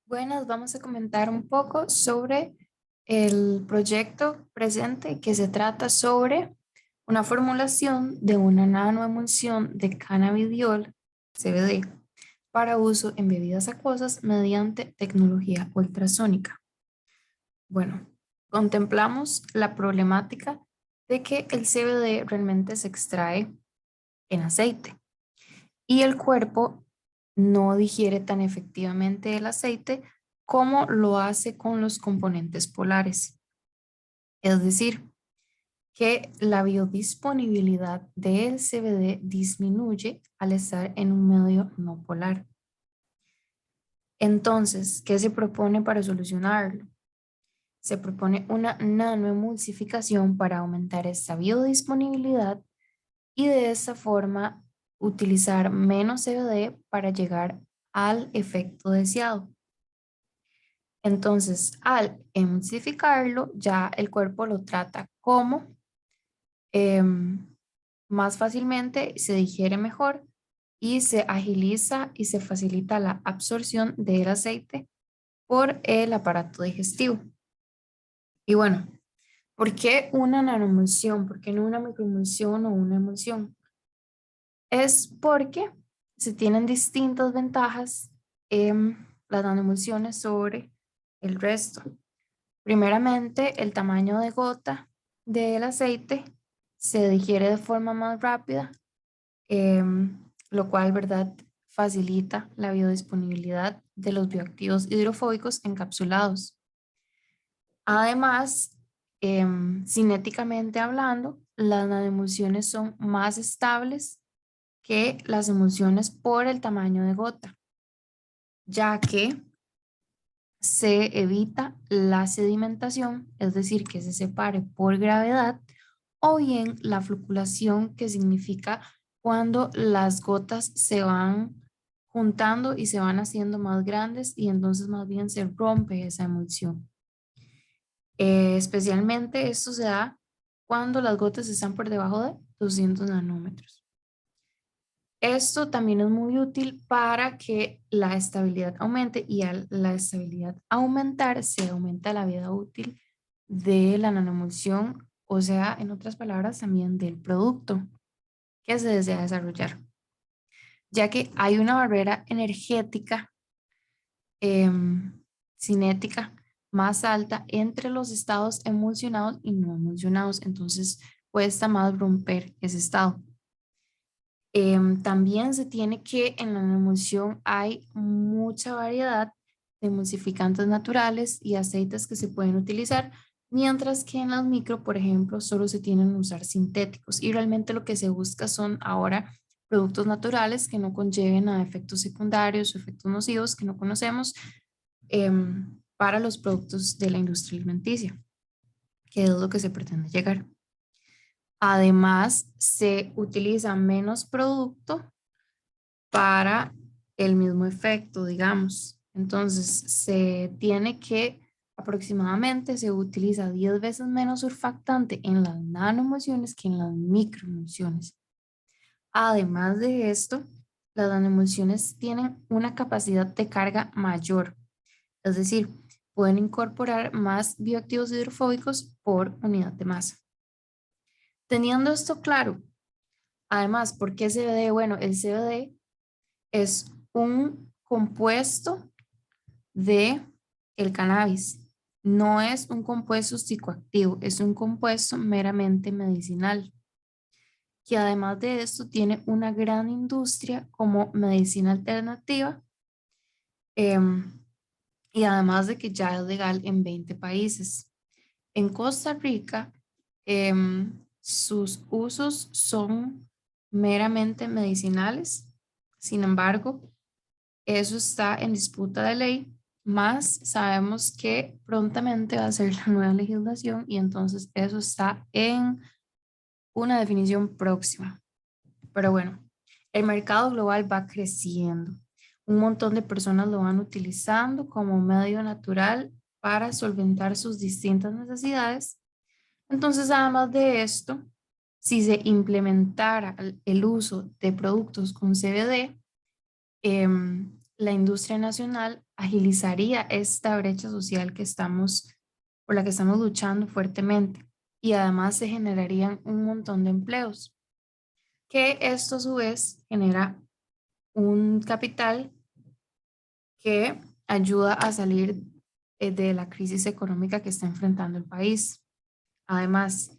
Buenas, vamos a comentar un poco sobre el proyecto presente que se trata sobre una formulación de una nanoemulsión de cannabidiol, CBD, para uso en bebidas acuosas mediante tecnología ultrasónica. Bueno, contemplamos la problemática de que el CBD realmente se extrae en aceite y el cuerpo no digiere tan efectivamente el aceite como lo hace con los componentes polares. Es decir, que la biodisponibilidad del CBD disminuye al estar en un medio no polar. Entonces, ¿qué se propone para solucionarlo? Se propone una nanoemulsificación para aumentar esta biodisponibilidad y de esta forma utilizar menos CBD para llegar al efecto deseado. Entonces, al emulsificarlo, ya el cuerpo lo trata como más fácilmente, se digiere mejor y se agiliza y se facilita la absorción del aceite por el aparato digestivo. Y bueno, ¿por qué una nanoemulsión? ¿Por qué no una microemulsión o una emulsión? Es porque se tienen distintas ventajas en las nanoemulsiones sobre el resto. Primeramente, el tamaño de gota del aceite se digiere de forma más rápida, lo cual, ¿verdad?, facilita la biodisponibilidad de los bioactivos hidrofóbicos encapsulados. Además, cinéticamente hablando, las nanoemulsiones son más estables que las emulsiones por el tamaño de gota, ya que se evita la sedimentación, es decir, que se separe por gravedad, o bien la floculación, que significa cuando las gotas se van juntando y se van haciendo más grandes y entonces más bien se rompe esa emulsión. Especialmente esto se da cuando las gotas están por debajo de 200 nanómetros. Esto también es muy útil para que la estabilidad aumente y al la estabilidad aumentar se aumenta la vida útil de la nanoemulsión, o sea, en otras palabras, también del producto que se desea desarrollar, ya que hay una barrera energética cinética más alta entre los estados emulsionados y no emulsionados, entonces cuesta más romper ese estado. También se tiene que en la emulsión hay mucha variedad de emulsificantes naturales y aceites que se pueden utilizar, mientras que en las micro, por ejemplo, solo se tienen que usar sintéticos y realmente lo que se busca son ahora productos naturales que no conlleven a efectos secundarios o efectos nocivos que no conocemos para los productos de la industria alimenticia, que es lo que se pretende llegar. Además, se utiliza menos producto para el mismo efecto, digamos. Entonces, se tiene que aproximadamente se utiliza 10 veces menos surfactante en las nanoemulsiones que en las microemulsiones. Además de esto, las nanoemulsiones tienen una capacidad de carga mayor, es decir, pueden incorporar más bioactivos hidrofóbicos por unidad de masa. Teniendo esto claro, además, ¿por qué CBD? Bueno, el CBD es un compuesto de el cannabis. No es un compuesto psicoactivo, es un compuesto meramente medicinal, que además de esto tiene una gran industria como medicina alternativa, em, y además de que ya es legal en 20 países. En Costa Rica, sus usos son meramente medicinales. Sin embargo, eso está en disputa de ley, más sabemos que prontamente va a ser la nueva legislación y entonces eso está en una definición próxima. Pero bueno, el mercado global va creciendo. Un montón de personas lo van utilizando como medio natural para solventar sus distintas necesidades. Entonces, además de esto, si se implementara el uso de productos con CBD, la industria nacional agilizaría esta brecha social por la que estamos luchando fuertemente. Y además se generarían un montón de empleos, que esto a su vez genera un capital que ayuda a salir de la crisis económica que está enfrentando el país. Además,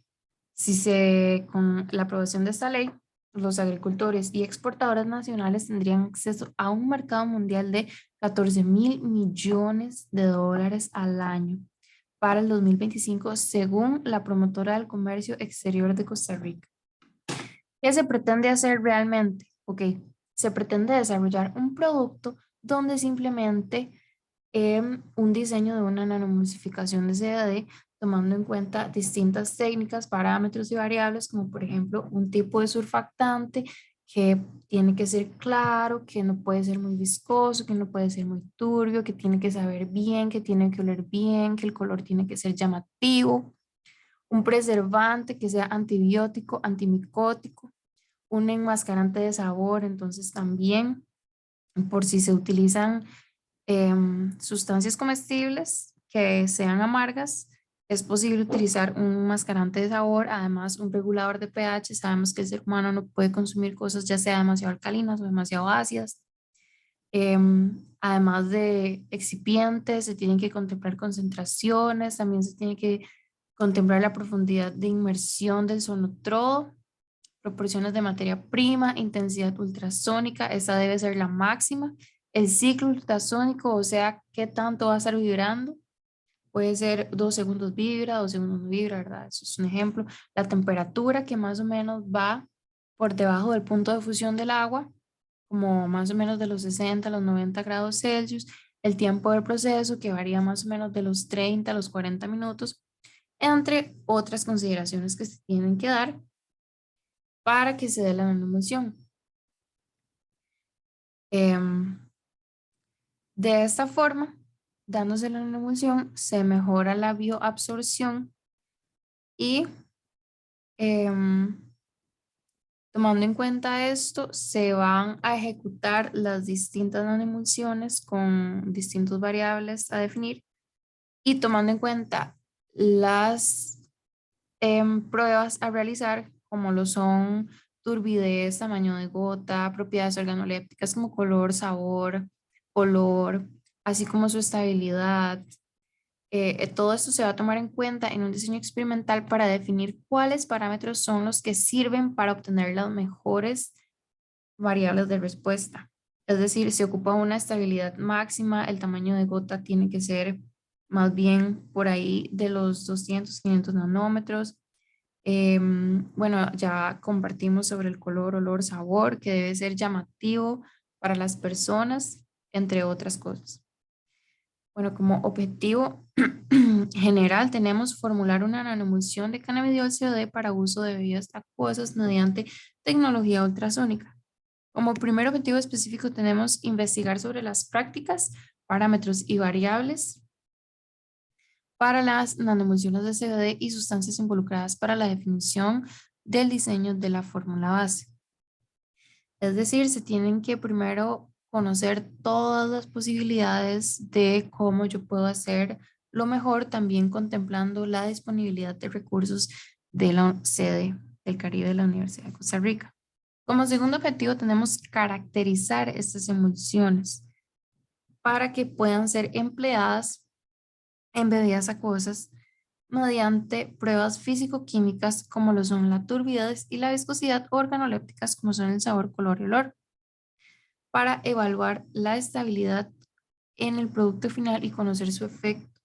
con la aprobación de esta ley, los agricultores y exportadores nacionales tendrían acceso a un mercado mundial de 14.000 millones de dólares al año para el 2025, según la promotora del comercio exterior de Costa Rica. ¿Qué se pretende hacer realmente? Ok, se pretende desarrollar un producto donde simplemente un diseño de una nanomulsificación de CAD, tomando en cuenta distintas técnicas, parámetros y variables, como por ejemplo un tipo de surfactante que tiene que ser claro, que no puede ser muy viscoso, que no puede ser muy turbio, que tiene que saber bien, que tiene que oler bien, que el color tiene que ser llamativo, un preservante que sea antibiótico, antimicótico, un enmascarante de sabor, entonces también por si se utilizan sustancias comestibles que sean amargas, es posible utilizar un mascarante de sabor, además un regulador de pH. Sabemos que el ser humano no puede consumir cosas ya sea demasiado alcalinas o demasiado ácidas. Además de excipientes, se tienen que contemplar concentraciones, también se tiene que contemplar la profundidad de inmersión del sonotrodo, proporciones de materia prima, intensidad ultrasónica, esa debe ser la máxima. El ciclo ultrasónico, o sea, qué tanto va a estar vibrando, puede ser 2 segundos vibra, 2 segundos no vibra, ¿verdad? Eso es un ejemplo. La temperatura que más o menos va por debajo del punto de fusión del agua, como más o menos de los 60 a los 90 grados Celsius. El tiempo del proceso que varía más o menos de los 30 a los 40 minutos, entre otras consideraciones que se tienen que dar para que se dé la nanomulsión. Em, de esta forma, dándose la nanomulsión, se mejora la bioabsorción y em, tomando en cuenta esto, se van a ejecutar las distintas nanomulsiones con distintas variables a definir y tomando en cuenta las pruebas a realizar, como lo son turbidez, tamaño de gota, propiedades organolépticas como color, sabor, olor, así como su estabilidad. Todo esto se va a tomar en cuenta en un diseño experimental para definir cuáles parámetros son los que sirven para obtener las mejores variables de respuesta. Es decir, se ocupa una estabilidad máxima, el tamaño de gota tiene que ser más bien por ahí de los 200, 500 nanómetros. Bueno, ya compartimos sobre el color, olor, sabor, que debe ser llamativo para las personas, entre otras cosas. Bueno, como objetivo general tenemos formular una nanomulsión de cannabidiol CoD para uso de bebidas acuosas mediante tecnología ultrasónica. Como primer objetivo específico tenemos investigar sobre las prácticas, parámetros y variables para las nanomulsiones de CBD y sustancias involucradas para la definición del diseño de la fórmula base. Es decir, se tienen que primero conocer todas las posibilidades de cómo yo puedo hacer lo mejor, también contemplando la disponibilidad de recursos de la sede del Caribe de la Universidad de Costa Rica. Como segundo objetivo tenemos caracterizar estas emulsiones para que puedan ser empleadas en bebidas acuosas mediante pruebas físico-químicas como lo son la turbidez y la viscosidad, organolépticas como son el sabor, color y olor, para evaluar la estabilidad en el producto final y conocer su efecto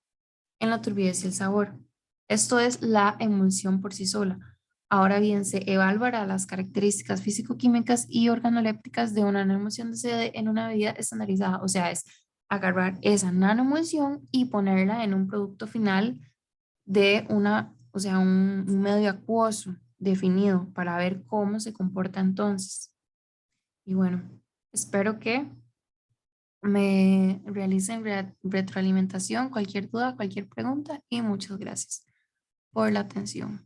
en la turbidez y el sabor. Esto es la emulsión por sí sola. Ahora bien, se evaluará las características físico-químicas y organolépticas de una nanoemulsión de CD en una bebida estandarizada, o sea, es agarrar esa nanoemulsión y ponerla en un producto final de o sea, un medio acuoso definido para ver cómo se comporta entonces. Y bueno, espero que me realicen retroalimentación, cualquier duda, cualquier pregunta y muchas gracias por la atención.